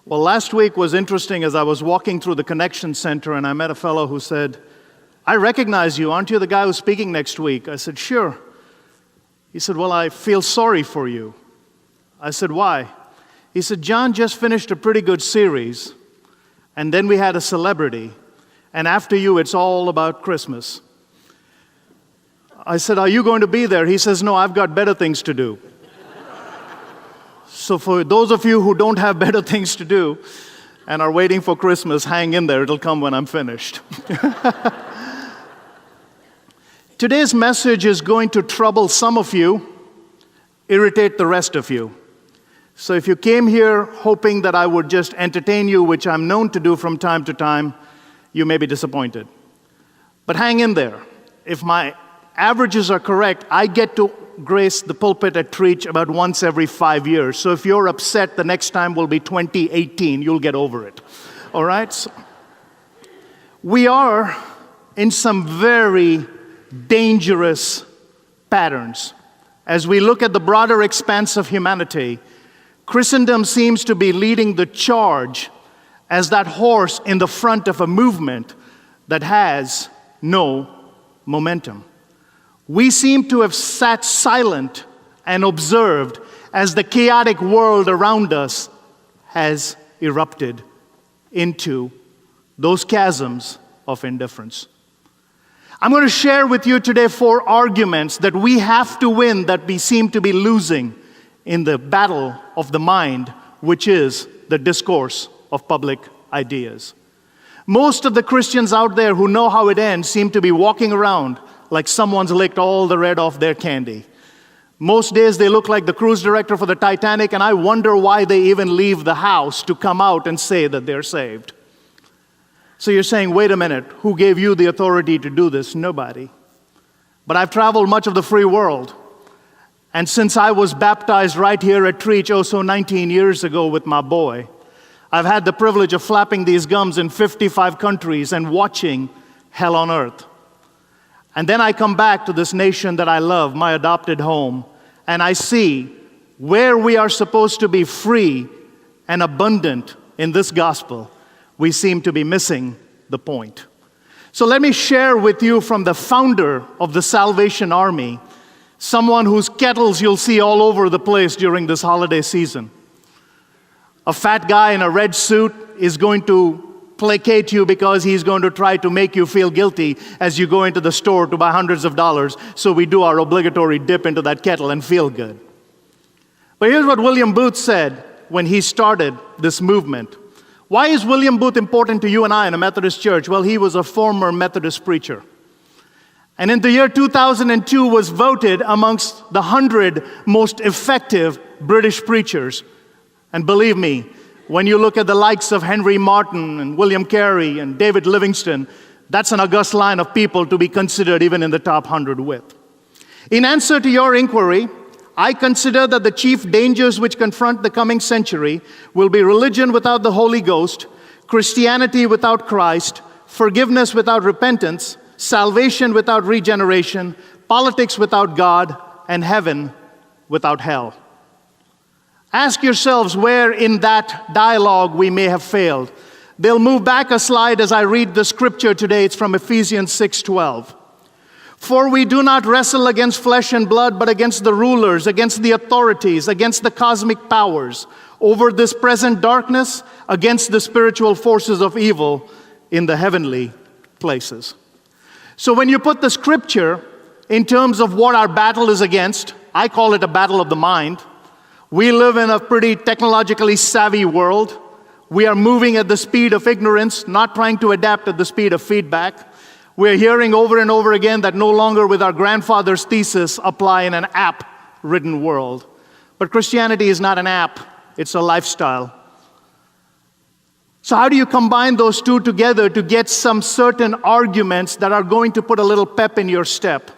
Well, last week was interesting as I was walking through the Connection Center and I met a fellow who said, "I recognize you. Aren't you the guy who's speaking next week?" I said, "Sure." He said, "Well, I feel sorry for you." I said, "Why?" He said, "John just finished a pretty good series, and then we had a celebrity, and after you, it's all about Christmas." I said, "Are you going to be there?" He says, "No, I've got better things to do." So for those of you who don't have better things to do and are waiting for Christmas, hang in there. It'll come when I'm finished. Today's message is going to trouble some of you, irritate the rest of you. So if you came here hoping that I would just entertain you, which I'm known to do from time to time, you may be disappointed. But hang in there. If my averages are correct, I get to grace the pulpit at Trietsch about once every 5 years. So if you're upset, the next time will be 2018. You'll get over it. All right? So we are in some very dangerous patterns. As we look at the broader expanse of humanity, Christendom seems to be leading the charge as that horse in the front of a movement that has no momentum. We seem to have sat silent and observed as the chaotic world around us has erupted into those chasms of indifference. I'm going to share with you today 4 arguments that we have to win that we seem to be losing in the battle of the mind, which is the discourse of public ideas. Most of the Christians out there who know how it ends seem to be walking around like someone's licked all the red off their candy. Most days they look like the cruise director for the Titanic, and I wonder why they even leave the house to come out and say that they're saved. So you're saying, wait a minute, who gave you the authority to do this? Nobody. But I've traveled much of the free world. And since I was baptized right here at Trietsch, oh so 19 years ago with my boy, I've had the privilege of flapping these gums in 55 countries and watching hell on earth. And then I come back to this nation that I love, my adopted home, and I see where we are supposed to be free and abundant in this gospel, we seem to be missing the point. So let me share with you from the founder of the Salvation Army, someone whose kettles you'll see all over the place during this holiday season. A fat guy in a red suit is going to placate you because he's going to try to make you feel guilty as you go into the store to buy hundreds of dollars, so we do our obligatory dip into that kettle and feel good. But here's what William Booth said when he started this movement. Why is William Booth important to you and I in a Methodist church? Well, he was a former Methodist preacher. And in the year 2002 was voted amongst the 100 most effective British preachers. And believe me, when you look at the likes of Henry Martyn and William Carey and David Livingstone, that's an august line of people to be considered even in the top 100 with. In answer to your inquiry, I consider that the chief dangers which confront the coming century will be religion without the Holy Ghost, Christianity without Christ, forgiveness without repentance, salvation without regeneration, politics without God, and heaven without hell. Ask yourselves where in that dialogue we may have failed. They'll move back a slide as I read the scripture today. It's from Ephesians 6:12. For we do not wrestle against flesh and blood, but against the rulers, against the authorities, against the cosmic powers, over this present darkness, against the spiritual forces of evil in the heavenly places. So when you put the scripture in terms of what our battle is against, I call it a battle of the mind. We live in a pretty technologically savvy world. We are moving at the speed of ignorance, not trying to adapt at the speed of feedback. We're hearing over and over again that no longer with our grandfather's thesis apply in an app-ridden world. But Christianity is not an app, it's a lifestyle. So how do you combine those two together to get some certain arguments that are going to put a little pep in your step?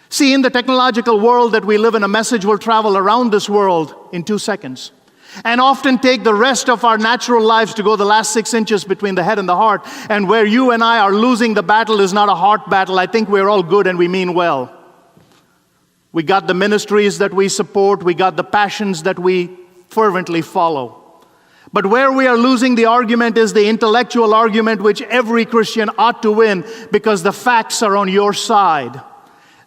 See, in the technological world that we live in, a message will travel around this world in 2 seconds. And often take the rest of our natural lives to go the last 6 inches between the head and the heart. And where you and I are losing the battle is not a heart battle. I think we're all good and we mean well. We got the ministries that we support. We got the passions that we fervently follow. But where we are losing the argument is the intellectual argument which every Christian ought to win because the facts are on your side.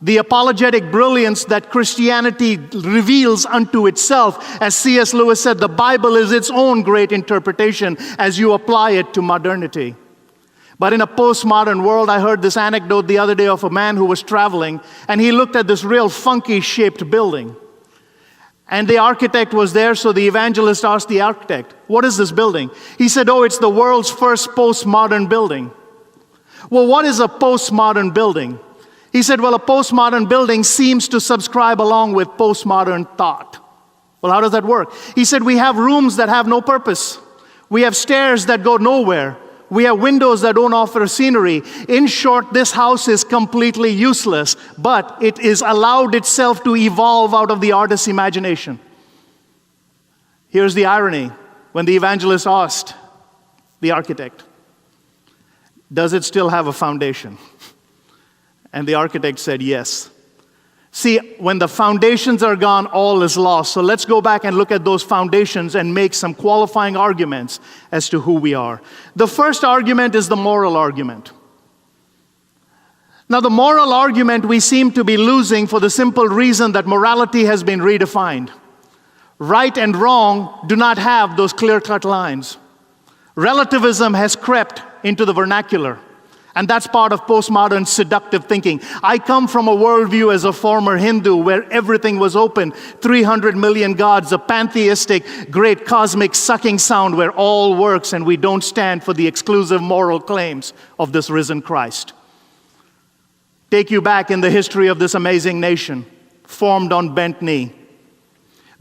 The apologetic brilliance that Christianity reveals unto itself. As C.S. Lewis said, the Bible is its own great interpretation as you apply it to modernity. But in a postmodern world, I heard this anecdote the other day of a man who was traveling, and he looked at this real funky-shaped building. And the architect was there, so the evangelist asked the architect, "What is this building?" He said, "Oh, it's the world's first postmodern building." Well, what is a postmodern building? He said, well, a postmodern building seems to subscribe along with postmodern thought. Well, how does that work? He said, we have rooms that have no purpose. We have stairs that go nowhere. We have windows that don't offer scenery. In short, this house is completely useless, but it is allowed itself to evolve out of the artist's imagination. Here's the irony. When the evangelist asked the architect, does it still have a foundation? And the architect said yes. See, when the foundations are gone, all is lost. So let's go back and look at those foundations and make some qualifying arguments as to who we are. The first argument is the moral argument. Now, the moral argument we seem to be losing for the simple reason that morality has been redefined. Right and wrong do not have those clear-cut lines. Relativism has crept into the vernacular. And that's part of postmodern seductive thinking. I come from a worldview as a former Hindu where everything was open. 300 million gods, a pantheistic, great cosmic sucking sound where all works and we don't stand for the exclusive moral claims of this risen Christ. Take you back in the history of this amazing nation, formed on bent knee.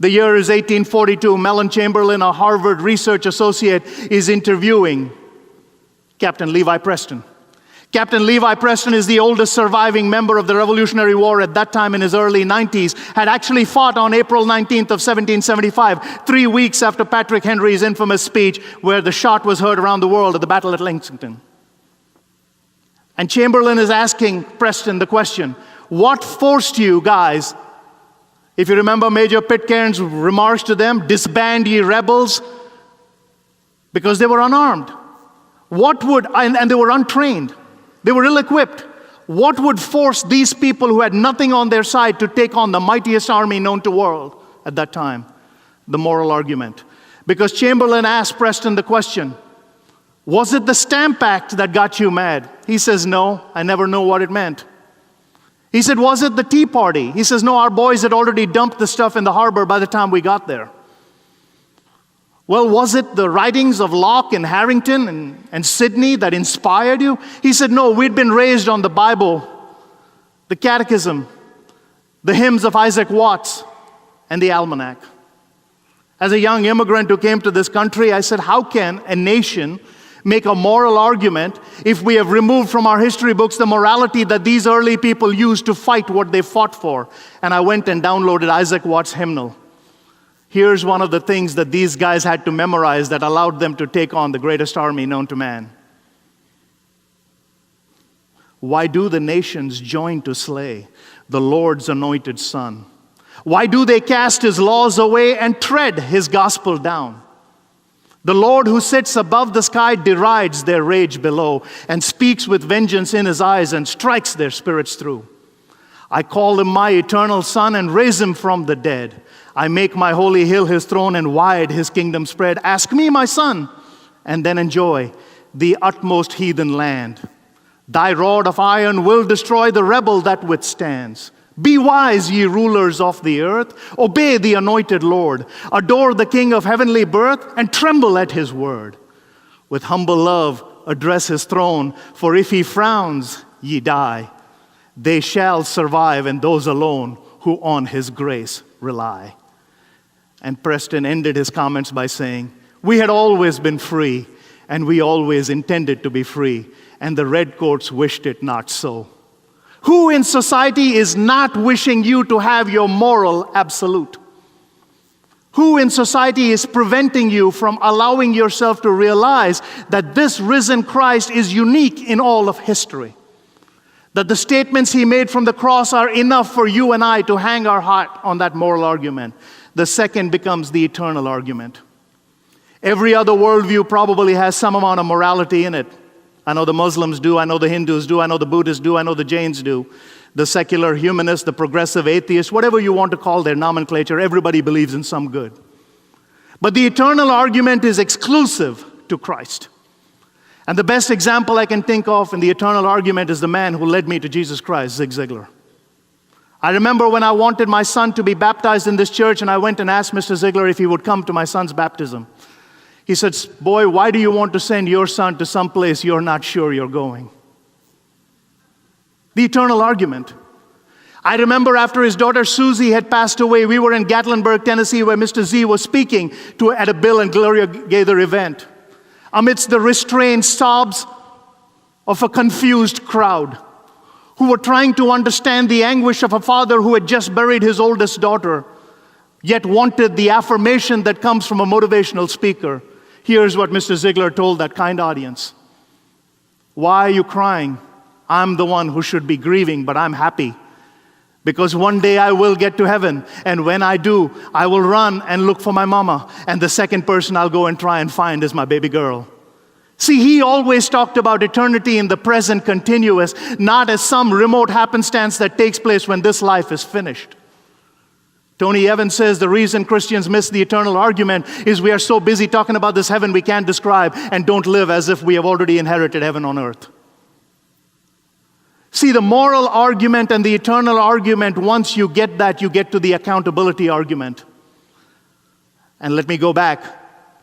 The year is 1842. Mellon Chamberlain, a Harvard research associate, is interviewing Captain Levi Preston. Captain Levi Preston is the oldest surviving member of the Revolutionary War at that time in his early 90s, had actually fought on April 19th of 1775, 3 weeks after Patrick Henry's infamous speech where the shot was heard around the world at the Battle at Lexington. And Chamberlain is asking Preston the question, what forced you guys, if you remember Major Pitcairn's remarks to them, disband ye rebels, because they were unarmed. And they were untrained. They were ill-equipped. What would force these people who had nothing on their side to take on the mightiest army known to the world at that time? The moral argument. Because Chamberlain asked Preston the question, was it the Stamp Act that got you mad? He says, no, I never knew what it meant. He said, was it the Tea Party? He says, no, our boys had already dumped the stuff in the harbor by the time we got there. Well, was it the writings of Locke and Harrington and Sidney that inspired you? He said, no, we'd been raised on the Bible, the Catechism, the hymns of Isaac Watts, and the Almanac. As a young immigrant who came to this country, I said, how can a nation make a moral argument if we have removed from our history books the morality that these early people used to fight what they fought for? And I went and downloaded Isaac Watts' hymnal. Here's one of the things that these guys had to memorize that allowed them to take on the greatest army known to man. Why do the nations join to slay the Lord's anointed Son? Why do they cast his laws away and tread his gospel down? The Lord who sits above the sky derides their rage below and speaks with vengeance in his eyes and strikes their spirits through. I call him my eternal Son and raise him from the dead. I make my holy hill his throne and wide his kingdom spread. Ask me, my son, and then enjoy the utmost heathen land. Thy rod of iron will destroy the rebel that withstands. Be wise, ye rulers of the earth. Obey the anointed Lord. Adore the King of heavenly birth and tremble at his word. With humble love address his throne, for if he frowns, ye die. They shall survive, and those alone who on his grace rely. And Preston ended his comments by saying, we had always been free, and we always intended to be free, and the redcoats wished it not so. Who in society is not wishing you to have your moral absolute? Who in society is preventing you from allowing yourself to realize that this risen Christ is unique in all of history? That the statements he made from the cross are enough for you and I to hang our hat on that moral argument. The second becomes the eternal argument. Every other worldview probably has some amount of morality in it. I know the Muslims do, I know the Hindus do, I know the Buddhists do, I know the Jains do. The secular humanists, the progressive atheists, whatever you want to call their nomenclature, everybody believes in some good. But the eternal argument is exclusive to Christ. And the best example I can think of in the eternal argument is the man who led me to Jesus Christ, Zig Ziglar. I remember when I wanted my son to be baptized in this church, and I went and asked Mr. Ziglar if he would come to my son's baptism. He said, "Boy, why do you want to send your son to some place you're not sure you're going?" The eternal argument. I remember after his daughter Susie had passed away, we were in Gatlinburg, Tennessee, where Mr. Z was speaking at a Bill and Gloria Gaither event. Amidst the restrained sobs of a confused crowd who were trying to understand the anguish of a father who had just buried his oldest daughter, yet wanted the affirmation that comes from a motivational speaker. Here's what Mr. Ziglar told that kind audience. "Why are you crying? I'm the one who should be grieving, but I'm happy. Because one day I will get to heaven, and when I do, I will run and look for my mama, and the second person I'll go and try and find is my baby girl." See, he always talked about eternity in the present continuous, not as some remote happenstance that takes place when this life is finished. Tony Evans says the reason Christians miss the eternal argument is we are so busy talking about this heaven we can't describe and don't live as if we have already inherited heaven on earth. See, the moral argument and the eternal argument, once you get that, you get to the accountability argument. And let me go back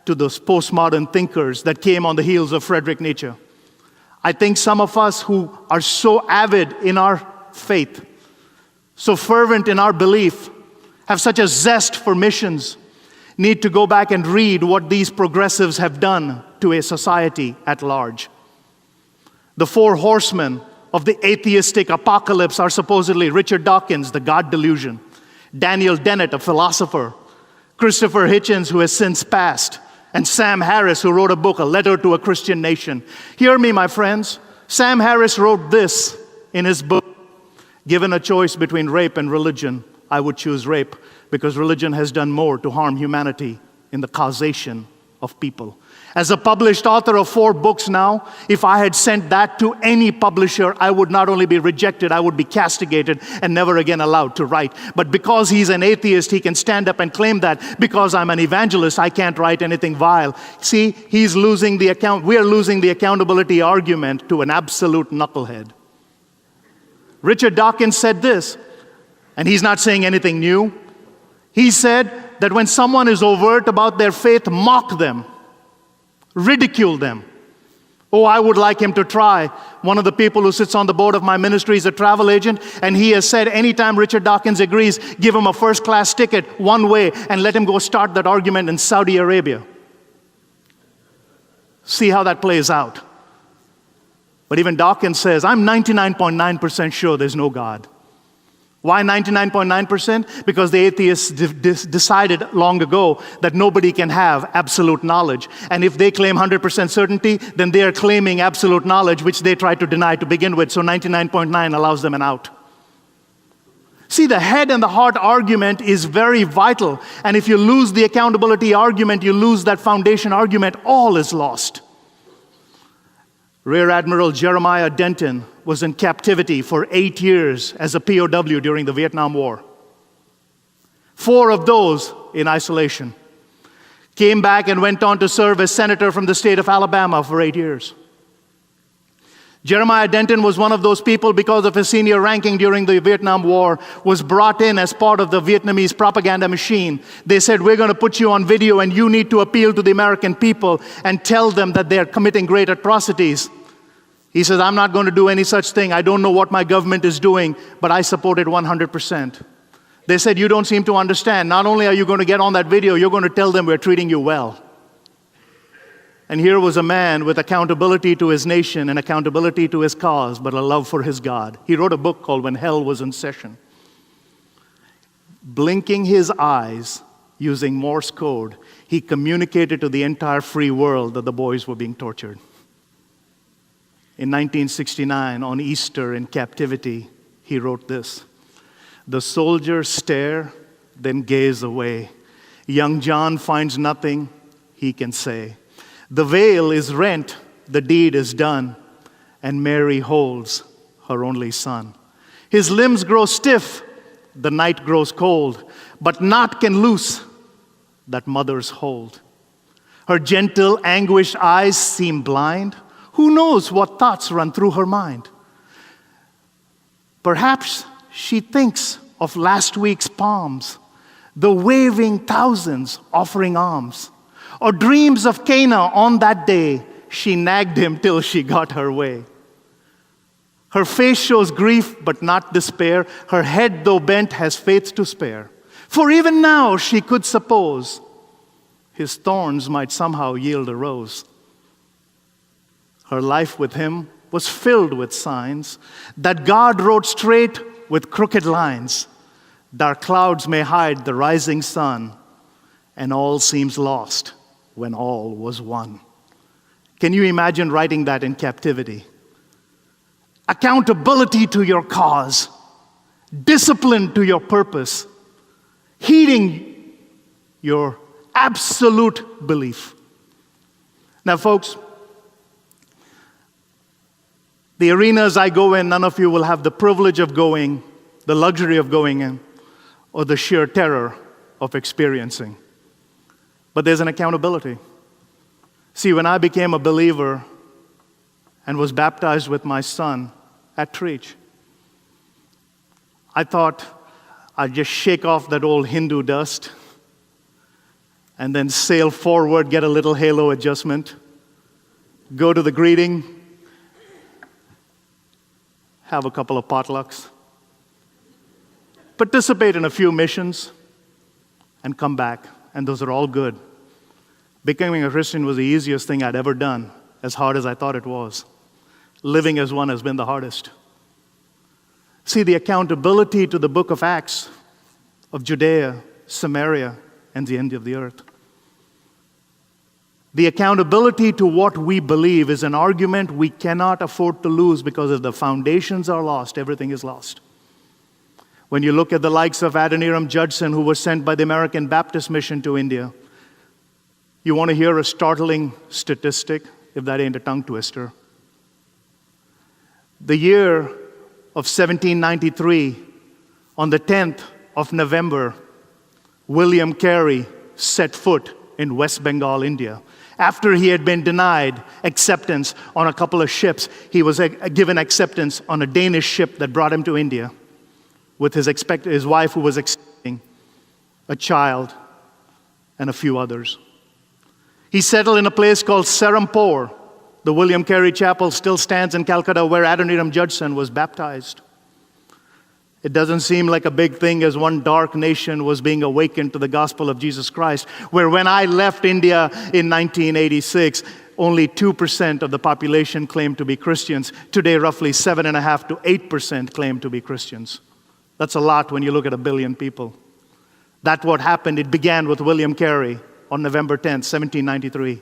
to those postmodern thinkers that came on the heels of Friedrich Nietzsche. I think some of us who are so avid in our faith, so fervent in our belief, have such a zest for missions, need to go back and read what these progressives have done to a society at large. The four horsemen of the atheistic apocalypse are supposedly Richard Dawkins, the God delusion, Daniel Dennett, a philosopher, Christopher Hitchens, who has since passed, and Sam Harris, who wrote a book, A Letter to a Christian Nation. Hear me, my friends. Sam Harris wrote this in his book, "Given a choice between rape and religion, I would choose rape because religion has done more to harm humanity in the causation of people." As a published author of 4 books now, if I had sent that to any publisher, I would not only be rejected, I would be castigated and never again allowed to write. But because he's an atheist, he can stand up and claim that. Because I'm an evangelist, I can't write anything vile. See, he's losing the account. We are losing the accountability argument to an absolute knucklehead. Richard Dawkins said this, and he's not saying anything new. He said that when someone is overt about their faith, mock them, ridicule them. Oh, I would like him to try. One of the people who sits on the board of my ministry is a travel agent, and he has said anytime Richard Dawkins agrees, give him a first-class ticket one way and let him go start that argument in Saudi Arabia. See how that plays out. But even Dawkins says, I'm 99.9% sure there's no God. Why 99.9%? Because the atheists decided long ago that nobody can have absolute knowledge. And if they claim 100% certainty, then they are claiming absolute knowledge, which they try to deny to begin with. So 99.9 allows them an out. See, the head and the heart argument is very vital. And if you lose the accountability argument, you lose that foundation argument, all is lost. Rear Admiral Jeremiah Denton was in captivity for 8 years as a POW during the Vietnam War. 4 of those in isolation. Came back and went on to serve as senator from the state of Alabama for 8 years. Jeremiah Denton was one of those people, because of his senior ranking during the Vietnam War, was brought in as part of the Vietnamese propaganda machine. They said, we're going to put you on video and you need to appeal to the American people and tell them that they're committing great atrocities. He says, I'm not going to do any such thing. I don't know what my government is doing, but I support it 100%. They said, you don't seem to understand. Not only are you going to get on that video, you're going to tell them we're treating you well. And here was a man with accountability to his nation and accountability to his cause, but a love for his God. He wrote a book called When Hell Was in Session. Blinking his eyes using Morse code, he communicated to the entire free world that the boys were being tortured. In 1969, on Easter in captivity, he wrote this: the soldiers stare, then gaze away. Young John finds nothing. he can say. The veil is rent, the deed is done, and Mary holds her only son. His limbs grow stiff, the night grows cold, but naught can loose that mother's hold. Her gentle, anguished eyes seem blind. Who knows what thoughts run through her mind? Perhaps she thinks of last week's palms, the waving thousands offering alms, or dreams of Cana on that day she nagged him till she got her way. Her face shows grief but not despair. Her head, though bent, has faith to spare. For even now she could suppose his thorns might somehow yield a rose. Her life with him was filled with signs that God wrote straight with crooked lines. Dark clouds may hide the rising sun, and all seems lost when all was won. Can you imagine writing that in captivity? Accountability to your cause, discipline to your purpose, heeding your absolute belief. Now, folks, the arenas I go in, none of you will have the privilege of going, the luxury of going in, or the sheer terror of experiencing. But there's an accountability. See, when I became a believer and was baptized with my son at Trietsch, I thought I'd just shake off that old Hindu dust and then sail forward, get a little halo adjustment, go to the greeting, have a couple of potlucks, participate in a few missions, and come back. And those are all good. Becoming a Christian was the easiest thing I'd ever done, as hard as I thought it was. Living as one has been the hardest. See, the accountability to the book of Acts of Judea, Samaria, and the end of the earth. The accountability to what we believe is an argument we cannot afford to lose, because if the foundations are lost, everything is lost. When you look at the likes of Adoniram Judson, who was sent by the American Baptist Mission to India, you want to hear a startling statistic, if that ain't a tongue twister. The year of 1793, on the 10th of November, William Carey set foot in West Bengal, India. After he had been denied acceptance on a couple of ships, he was given acceptance on a Danish ship that brought him to India with his wife, who was expecting a child, and a few others. He settled in a place called Serampore. The William Carey Chapel still stands in Calcutta, where Adoniram Judson was baptized. It doesn't seem like a big thing, as one dark nation was being awakened to the gospel of Jesus Christ, where when I left India in 1986, only 2% of the population claimed to be Christians. Today, roughly 7.5% to 8% claim to be Christians. That's a lot when you look at 1 billion people. That's what happened. It began with William Carey on November 10th, 1793.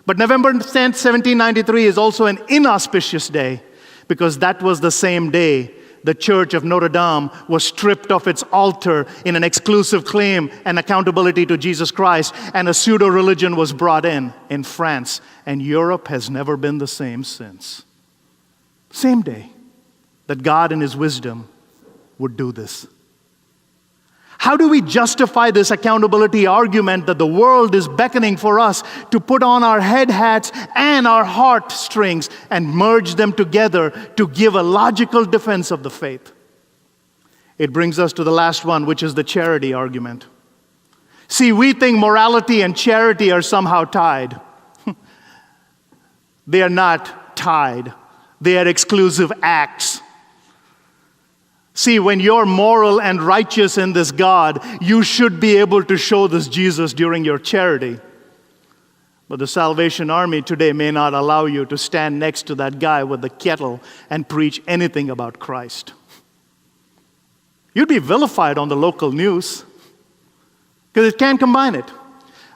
But November 10th, 1793 is also an inauspicious day, because that was the same day the Church of Notre Dame was stripped of its altar in an exclusive claim and accountability to Jesus Christ, and a pseudo-religion was brought in France. And Europe has never been the same since. Same day that God in His wisdom would do this. How do we justify this accountability argument that the world is beckoning for us to put on our head hats and our heart strings and merge them together to give a logical defense of the faith? It brings us to the last one, which is the charity argument. See, we think morality and charity are somehow tied. They are not tied. They are exclusive acts. See, when you're moral and righteous in this God, you should be able to show this Jesus during your charity. But the Salvation Army today may not allow you to stand next to that guy with the kettle and preach anything about Christ. You'd be vilified on the local news, because it can't combine it.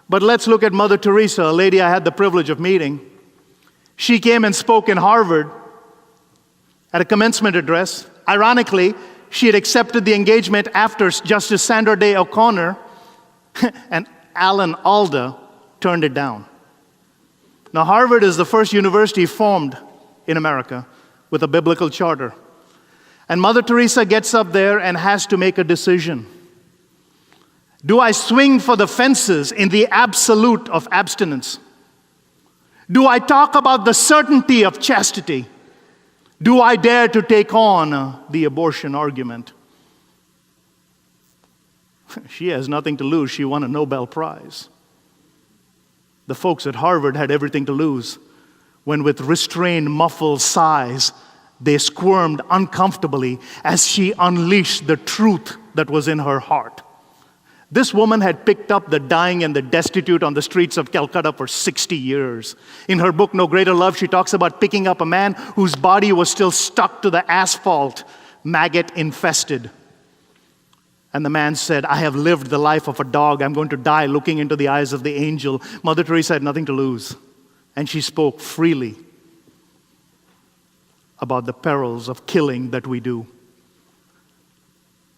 But let's look at Mother Teresa, a lady I had the privilege of meeting. She came and spoke in Harvard at a commencement address. Ironically, she had accepted the engagement after Justice Sandra Day O'Connor and Alan Alda turned it down. Now, Harvard is the first university formed in America with a biblical charter. And Mother Teresa gets up there and has to make a decision. Do I swing for the fences in the absolute of abstinence? Do I talk about the certainty of chastity? Do I dare to take on the abortion argument? She has nothing to lose. She won a Nobel Prize. The folks at Harvard had everything to lose when, with restrained, muffled sighs, they squirmed uncomfortably as she unleashed the truth that was in her heart. This woman had picked up the dying and the destitute on the streets of Calcutta for 60 years. In her book, No Greater Love, she talks about picking up a man whose body was still stuck to the asphalt, maggot infested. And the man said, I have lived the life of a dog. I'm going to die looking into the eyes of the angel. Mother Teresa had nothing to lose. And she spoke freely about the perils of killing that we do.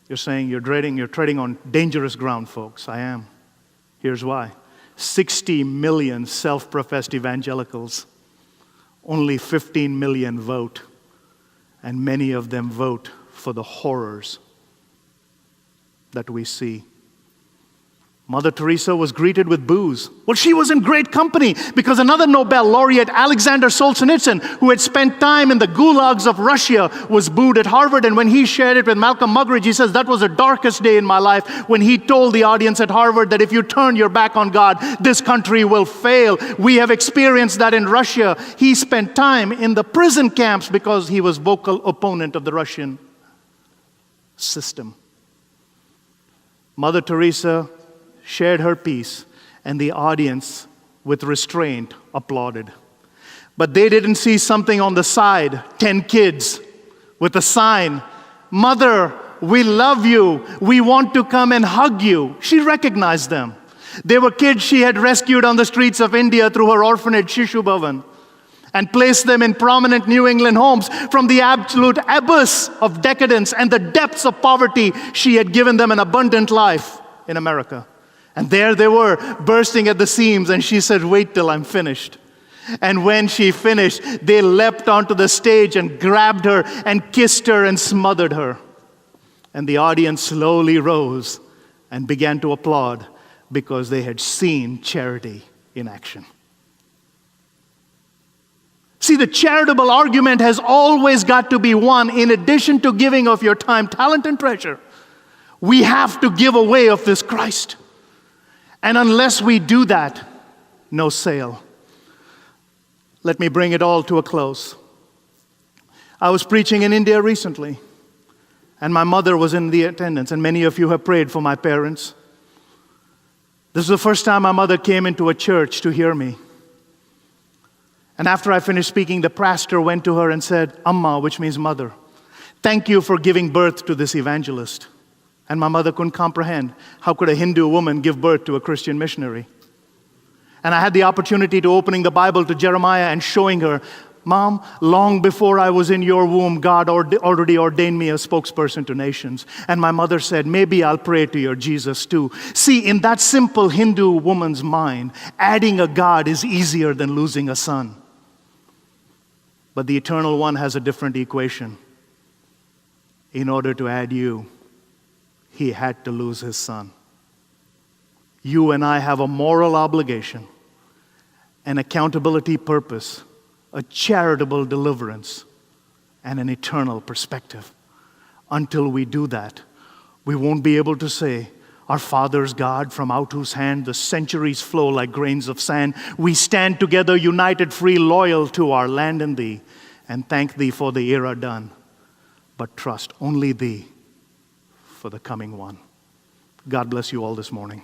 You're saying you're treading on dangerous ground, folks. I am. Here's why. 60 million self-professed evangelicals. Only 15 million vote. And many of them vote for the horrors that we see. Mother Teresa was greeted with boos. Well, she was in great company because another Nobel laureate, Alexander Solzhenitsyn, who had spent time in the gulags of Russia, was booed at Harvard. And when he shared it with Malcolm Muggeridge, he says, that was the darkest day in my life when he told the audience at Harvard that if you turn your back on God, this country will fail. We have experienced that in Russia. He spent time in the prison camps because he was vocal opponent of the Russian system. Mother Teresa shared her piece, and the audience, with restraint, applauded. But they didn't see something on the side, 10 kids with a sign, Mother, we love you. We want to come and hug you. She recognized them. They were kids she had rescued on the streets of India through her orphanage, Shishu Bhavan, and placed them in prominent New England homes. From the absolute abyss of decadence and the depths of poverty, she had given them an abundant life in America. And there they were, bursting at the seams, and she said, wait till I'm finished. And when she finished, they leapt onto the stage and grabbed her and kissed her and smothered her. And the audience slowly rose and began to applaud because they had seen charity in action. See, the charitable argument has always got to be won. In addition to giving of your time, talent, and treasure, we have to give away of this Christ. And unless we do that, no sale. Let me bring it all to a close. I was preaching in India recently, and my mother was in the attendance, and many of you have prayed for my parents. This is the first time my mother came into a church to hear me. And after I finished speaking, the pastor went to her and said, Amma, which means mother, thank you for giving birth to this evangelist. And my mother couldn't comprehend, how could a Hindu woman give birth to a Christian missionary? And I had the opportunity to opening the Bible to Jeremiah and showing her, Mom, long before I was in your womb, God already ordained me a spokesperson to nations. And my mother said, maybe I'll pray to your Jesus too. See, in that simple Hindu woman's mind, adding a God is easier than losing a son. But the Eternal One has a different equation. In order to add you, He had to lose His Son. You and I have a moral obligation, an accountability purpose, a charitable deliverance, and an eternal perspective. Until we do that, we won't be able to say, our Father's God, from out whose hand the centuries flow like grains of sand. We stand together, united, free, loyal to our land and Thee, and thank Thee for the era done, but trust only Thee for the coming one. God bless you all this morning.